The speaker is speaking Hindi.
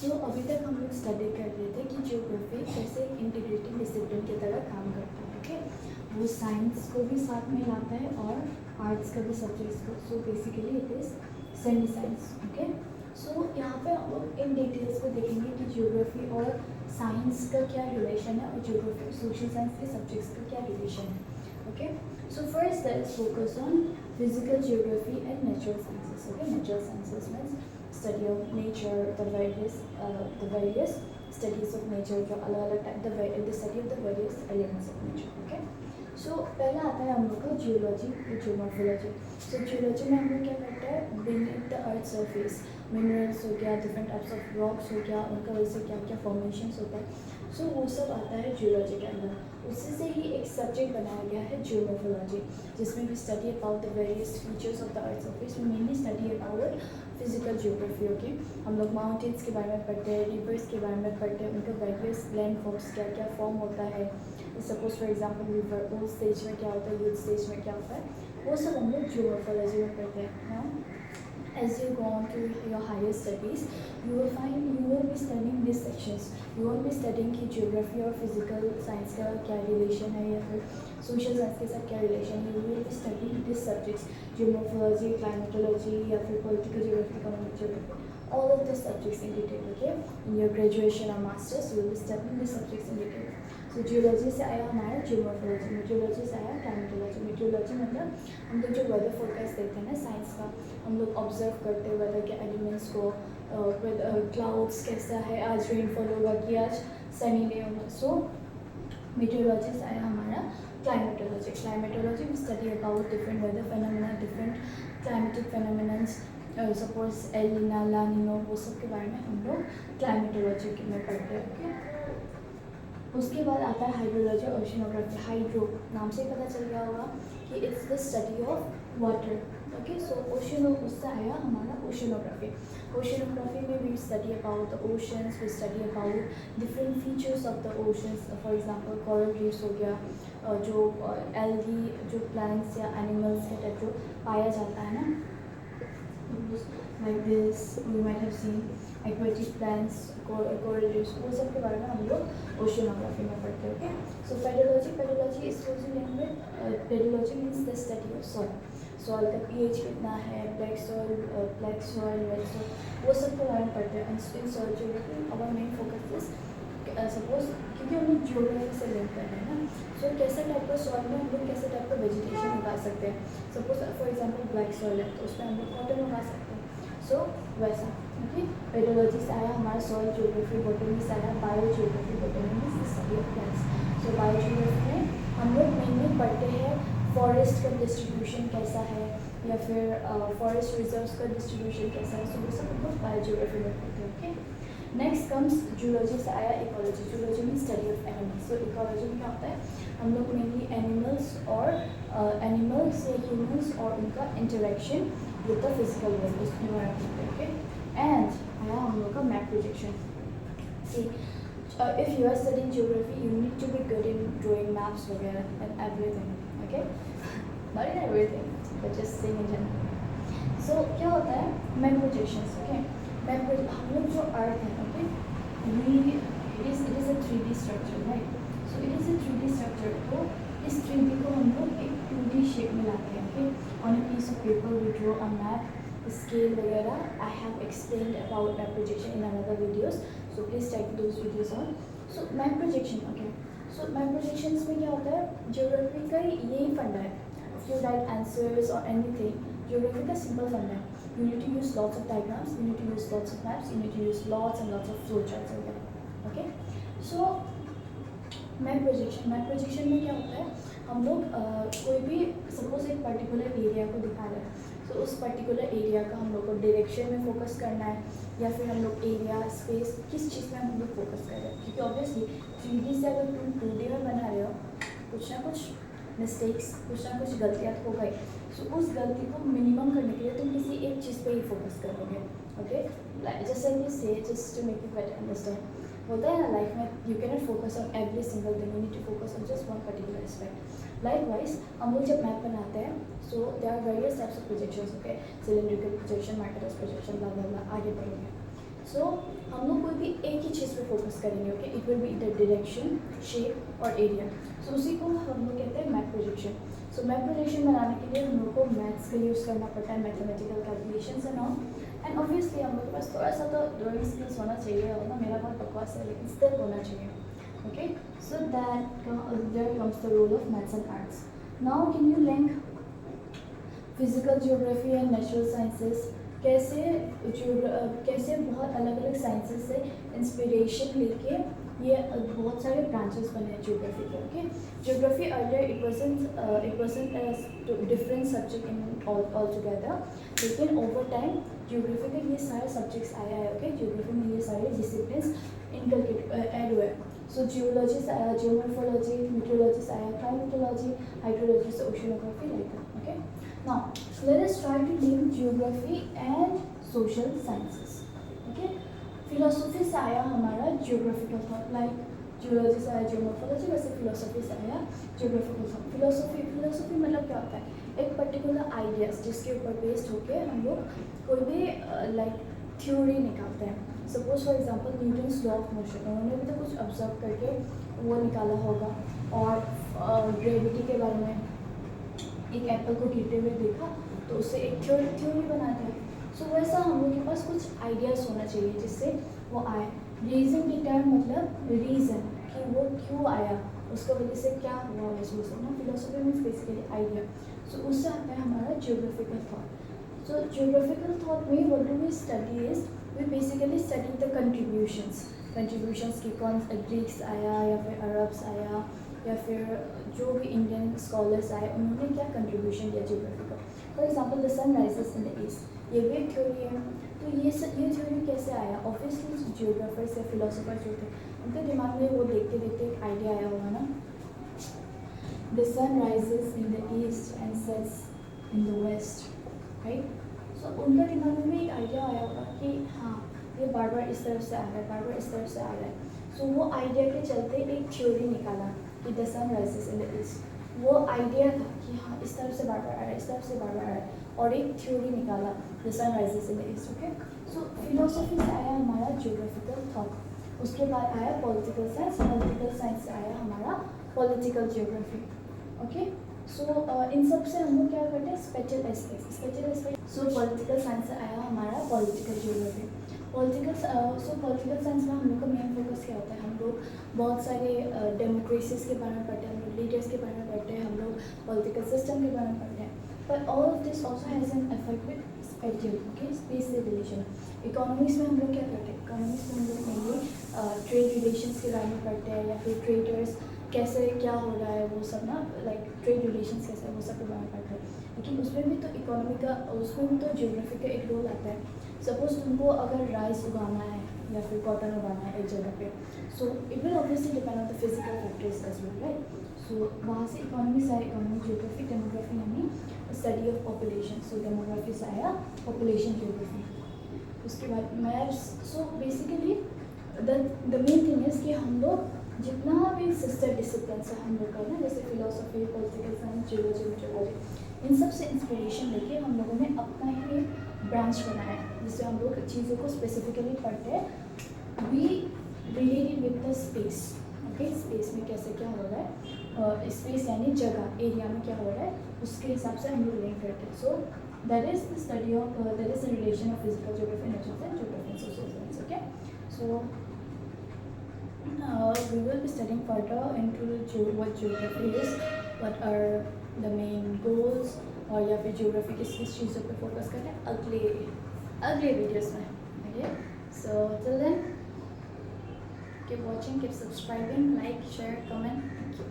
सो अभी तक हम लोग स्टडी कर रहे थे कि ज्योग्राफी कैसे इंटीग्रेटिंग डिसिप्लिन की तरह काम करता है। ओके, वो साइंस को भी साथ में लाता है और आर्ट्स का भी सब्जेक्ट्स को। So basically it is semi science. Okay, so यहाँ पे हम लोग इन डिटेल्स को देखेंगे कि ज्योग्राफी और साइंस का क्या रिलेशन है और ज्योग्राफी और सोशल साइंस के सब्जेक्ट्स का क्या रिलेशन है। Okay, so first let's focus on physical geography and natural sciences. Okay, natural sciences means study of nature, the various studies of nature जो अलग अलग type the study of the various elements of nature. Okay, so पहला आता है हम लोग का जियोलॉजी जियोमॉर्फोलॉजी। सो जियोलॉजी में हम लोग क्या करते हैं, beneath the earth surface minerals हो गया, डिफरेंट टाइप्स ऑफ रॉक्स हो गया, उनका वजह से क्या क्या फॉर्मेशंस होता है। सो वो सब आता है जियोलॉजी के अंदर। उससे से ही एक सब्जेक्ट बनाया गया है जियोमॉर्फोलॉजी, जिसमें भी study about the various features of the earth surface. We mainly study about physical geography. Okay, हम लोग माउंटेन्स के बारे में पढ़ते हैं, रिवर्स के बारे में पढ़ते हैं, उनका वेरियस लैंड फॉर्म्स क्या क्या फॉर्म होता है। Suppose for example river old stage में क्या होता है, यूथ स्टेज में क्या होता है, वो सब हम लोग जियोमॉर्फोलॉजी में पढ़ते हैं ना। As you go on to your higher studies, you will be studying these sections. You won't be studying कि geography और physical science का क्या relation है या फिर social science के साथ क्या relation है. You will be studying these subjects, geomorphology, climatology या फिर political geography, economic geography, all of these subjects in detail. Okay, in your graduation or masters, you will be studying these subjects in detail. So geology से आया हमारा जियोमॉर्फोलॉजी, मेट्रोलॉजी से आया क्लाइमेटोलॉजी। मेट्रोलॉजी मतलब हम लोग जो वेदर फोरकास्ट देखते हैं ना साइंस का, हम लोग ऑब्जर्व करते हैं वेदर के एलिमेंट्स को, क्लाउड्स कैसा है, आज रेनफॉल होगा कि आज सनी डे होगा। सो मेट्रोलॉजी से आया हमारा क्लाइमेटोलॉजी। क्लाइमेटोलॉजी में study about different weather phenomena, different climatic phenomenons, suppose El Nina, La Nino, वो सब के बारे में हम लोग क्लाइमेटोलॉजी में पढ़ते हैं। ओके, उसके बाद आता है हाइड्रोलॉजी और ओशनोग्राफी। हाइड्रो नाम से पता चल गया होगा कि it's the study of water. Okay, so ओशनो उससे आया हमारा ओशनोग्राफी। ओशनोग्राफी में we study about the oceans, we study about different features of the oceans. For example coral reefs हो गया, जो एल्गी, जो प्लांट्स या एनिमल्स के टाइप जो पाया जाता है ना, like this we might have seen aquatic plants, coral reefs, वो सब के बारे में हम लोग ओशनोग्राफी में पढ़ते हैं। Okay, so pedology is closely linked with, pedology means the study of soil. Soil का पीएच कितना है, ब्लैक सॉइल, रेड सॉइल, वो सब के बारे में पढ़ते हैं। In soil geography our main focus is suppose, क्योंकि हम लोग जियोग्राफी से लिंक कर रहे हैं ना, सो कैसे टाइप का सॉइल में हम लोग कैसे टाइप का वेजिटेशन उगा सकते हैं। Suppose for example black soil है तो उसमें हम लोग कॉटन उगा सकते हैं। सो वैसा। ओके, पेडोलॉजी से आया हमारा सॉइल जियोग्राफी। बॉटनी से आया bio geography. Botany means the study of plants. So bio geography में हम लोग मेनली पढ़ते हैं फॉरेस्ट का डिस्ट्रीब्यूशन कैसा है या फिर फॉरेस्ट रिजर्व्स का डिस्ट्रीब्यूशन कैसा है। सो वो सब हम लोग बायो जियोग्राफी में पढ़ते हैं। ओके, नेक्स्ट कम्स जूलॉजी से आया ecology. Zoology mean study of animals. So ecology में क्या होता है, हम लोग मेनली एनिमल्स और एनिमल्स या ह्यूमन्स और उनका interaction with the physical world, उसके बारे में पढ़ते हैं। ओके, एंड आया हम लोग का map projection. See, if you are studying geography, you need to be good in drawing maps वगैरह and everything. Okay, not in everything, but just saying in general. So क्या होता है मैप प्रोजेक्शंस। ओके, मैप हम लोग जो अर्थ है, okay, it is a 3D structure, right. So it is a 3D structure. तो इस 3D को हम लोग एक 2D शेप में लाते हैं। Okay, on a piece of paper we draw a map, scale वगैरह। I have explained about map projection in another videos, so please check those videos on. So map projection, okay, so map projections में क्या होता है, ज्योग्राफी का यही फंडा है। इफ यू राइट आंसर्स और एनीथिंग, ज्योग्राफी का सिंपल फंडा है। You need to use lots of diagrams, you need to use lots of maps, you need to use lots and lots of flowcharts वगैरह। Okay, so मैप प्रोजेक्शन में क्या होता है, हम लोग कोई भी सपोज एक पर्टिकुलर एरिया को दिखा रहे हैं, तो उस पर्टिकुलर एरिया का हम लोग को डायरेक्शन में फोकस करना है या फिर हम लोग एरिया स्पेस किस चीज़ में हम लोग फोकस कर रहे हैं। क्योंकि ऑब्वियसली 3D से अगर तुम 2D में बना रहे हो, कुछ ना कुछ मिस्टेक्स, कुछ ना कुछ गलतियाँ हो गई। सो उस गलती को मिनिमम करने के लिए तुम किसी एक चीज़ पे ही फोकस करोगे। Okay, just like you say, just to make you better understand, होता है ना लाइफ में, you can not focus on every single thing, you need to focus on just one particular aspect. Likewise हम लोग जब मैप बनाते हैं, so there are various types of projections. Okay, cylindrical projection, मैटरस प्रोजेक्शन, ब्ला ब्ला ब्ला, आगे बढ़ेंगे। सो हम लोग कोई फोकस करेंगे. Okay, it will be the direction, shape और एरिया. सो उसी को हम लोग कहते हैं मैप प्रोजेक्शन. सो मैप प्रोजेक्शन बनाने के लिए हम लोग को मैथ्स का यूज़ करना पड़ता है, mathematical calculations and all. And obviously हम लोग के पास थोड़ा सा तो ड्राइंग स्किल्स होना चाहिए, और ना मेरा बहुत बकवास है लेकिन स्टिल होना चाहिए. Okay, so there comes the role of maths and arts. Now can you link physical geography and natural sciences कैसे बहुत अलग अलग साइंसेस से इंस्पिरेशन लेके ये बहुत सारे ब्रांचेस बने हैं जियोग्राफी के. Okay, geography earlier it wasn't different subject in all together, लेकिन ओवर टाइम जियोग्राफी के ये सारे सब्जेक्ट्स आया है. ओके, जियोग्राफी में ये सारे डिसिप्लिन्स इनकलकेट ऐड हुए. सो जियोलॉजी से आया जियोमॉर्फोलॉजी, मीटरोलॉजी से आया क्लाइमेटोलॉजी, हाइड्रोलॉजी से ओशियोनोग्राफी, like that. Okay, now let us try to link geography and social sciences. Okay, philosophy से आया हमारा geographical thought, like जियोलॉजी से आया जियोमॉर्फोलॉजी, वैसे फिलोसफी से आया जियोग्राफिकल थॉट. फिलोसफी मतलब क्या होता है, एक पर्टिकुलर आइडियाज जिसके ऊपर बेस्ड होके हम लोग कोई भी लाइक थ्योरी निकालते हैं. Suppose for example Newton's law of motion, उन्होंने भी तो कुछ ऑब्जर्व करके वो निकाला होगा, और ग्रेविटी के बारे में एक एप्पल को गिरते हुए देखा तो उससे एक थ्योरी बना दिया. सो वैसा हम लोग के पास कुछ आइडियाज़ होना चाहिए जिससे वो आए. रीज़न डिटर मतलब रीज़न कि वो क्यों आया, उसका वजह से क्या हुआ महसूस होना. Philosophy means basically idea. So उससे आता है हमारा geographical thought. So geographical thought में what do we study is we basically study the contributions की कौन ग्रीक्स आया या फिर अरब्स आया या फिर जो भी इंडियन स्कॉलर्स आए उन्होंने क्या कंट्रीब्यूशन दिया जियोग्राफी को. For example the sun rises in the east, ये भी एक थ्योरी है. तो ये थ्योरी कैसे आया, ऑब्वियसली जियोग्राफर्स या फिलोसोफर्स जो थे उनके दिमाग में वो देखते देखते एक आइडिया आया होगा ना, the sun rises in the east and sets in the west, right. So उनका दिमाग में भी एक आइडिया आया होगा कि हाँ ये बार बार इस तरफ से आ रहा है, बार बार इस तरफ से आ रहा है. सो वो आइडिया के चलते एक थ्योरी निकाला कि the sun rises in the east. वो आइडिया था कि हाँ इस तरफ से बार बार आ रहा है, इस तरफ से बार बार आ रहा है, और एक थ्योरी निकाला the sun rises in the east. Okay, so philosophy से आया हमारा जियोग्राफिकल थॉट. उसके बाद आया पॉलिटिकल साइंस से आया हमारा पॉलिटिकल जियोग्राफी. ओके, सो इन सब से हम लोग क्या करते हैं, स्पेशल एस्पेक्ट. सो पॉलिटिकल साइंस से आया हमारा पॉलिटिकल जियोग्राफी. पॉलिटिकल साइंस में हम लोग का मेन फोकस क्या होता है, हम लोग बहुत सारे डेमोक्रेसीज के बारे में पढ़ते हैं, हम लोग लीडर्स के बारे में पढ़ते हैं, हम लोग पॉलिटिकल सिस्टम के बारे में पढ़ते हैं. पर all of this also has an effect with special. Okay, space से रिलेशन. इकोनॉमिक्स में हम लोग क्या करते हैं, इकोनॉमिक्स में हम लोग मेनली ट्रेड रिलेशंस के बारे में पढ़ते हैं, या फिर ट्रेडर्स कैसे क्या हो रहा है वो सब ना, लाइक ट्रेड रिलेशंस कैसे है वो सब के बारे में पढ़ते हैं. लेकिन उसमें भी तो इकोनॉमी का, उसमें भी तो जियोग्राफी का एक रोल आता है. सपोज तुमको अगर राइस उगाना है या फिर कॉटन उगाना है एक जगह पे, so it will obviously depend on the physical factors as well, right. So वहाँ से इकोनॉमी से आया इकोनॉमिक जियोग्राफी. डेमोग्राफी यानी study of population. So demography से आया पॉपुलेशन जियोग्राफी. उसके बाद maths. So basically the main thing is कि हम लोग जितना भी सिस्टर डिसिप्लिन है हम लोग का ना, जैसे philosophy, political science, geology, meteorology, इन सब से इंस्पिरेशन लेके हम लोगों ने अपना ही एक ब्रांच बनाया है जिससे हम लोग चीज़ों को स्पेसिफिकली पढ़ते हैं. We related with the space. Okay, space में कैसे क्या हो रहा है, स्पेस यानी जगह, एरिया में क्या हो रहा है, उसके हिसाब से हम लोग लिंक करते हैं. So that is the study of that is the relation of physical geography, natural science, geography and social science. Okay, so we will be studying further into what geography is, what are the main goals, और या फिर geography किस चीज़ों पे फोकस करें अगले वीडियोस में. Okay, so till then keep watching, keep subscribing, like, share, comment. Thank you.